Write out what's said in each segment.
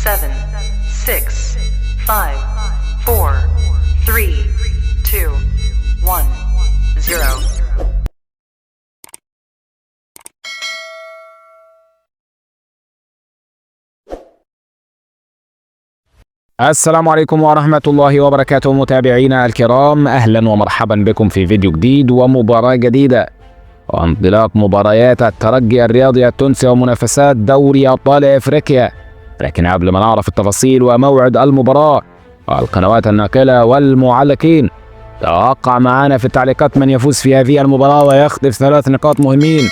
7 6 5 4 3 2 1 0. السلام عليكم ورحمة الله وبركاته متابعينا الكرام، أهلا ومرحبا بكم في فيديو جديد ومباراة جديدة وانطلاق مباريات الترجي الرياضي التونسي ومنافسات دوري أبطال إفريقيا. لكن قبل ما نعرف التفاصيل وموعد المباراة والقنوات الناقلة والمعلقين، توقع معنا في التعليقات من يفوز في هذه المباراة ويخطف 3 نقاط مهمين.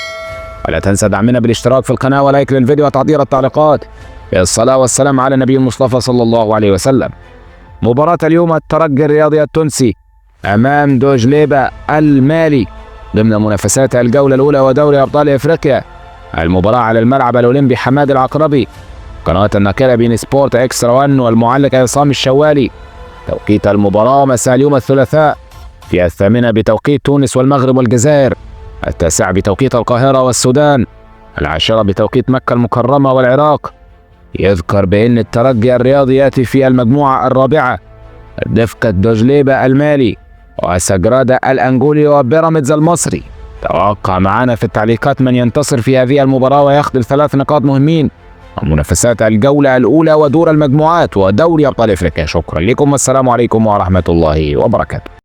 ولا تنسى دعمنا بالاشتراك في القناة ولايك للفيديو وتحضير التعليقات. بالصلاة والسلام على النبي المصطفى صلى الله عليه وسلم. مباراة اليوم الترجي الرياضي التونسي أمام دوجليبة المالي ضمن منافسات الجولة الأولى ودوري أبطال إفريقيا. المباراة على الملعب الأولمبي حماد العقربي، قناة الناقلة بين سبورت إكسترا 1 والمعلق عصام الشوالي. توقيت المباراة مساء اليوم الثلاثاء في 8 بتوقيت تونس والمغرب والجزائر، 9 بتوقيت القاهرة والسودان، 10 بتوقيت مكة المكرمة والعراق. يذكر بأن الترجي الرياضي يأتي في المجموعة الرابعة دفقة دوجليبة المالي وسجرادة الأنجولي وبيراميدز المصري. توقع معنا في التعليقات من ينتصر في هذه المباراة ويخطف 3 نقاط مهمين ومنافسات الجولة الأولى ودور المجموعات ودوري أبطال إفريقيا. شكرا لكم والسلام عليكم ورحمة الله وبركاته.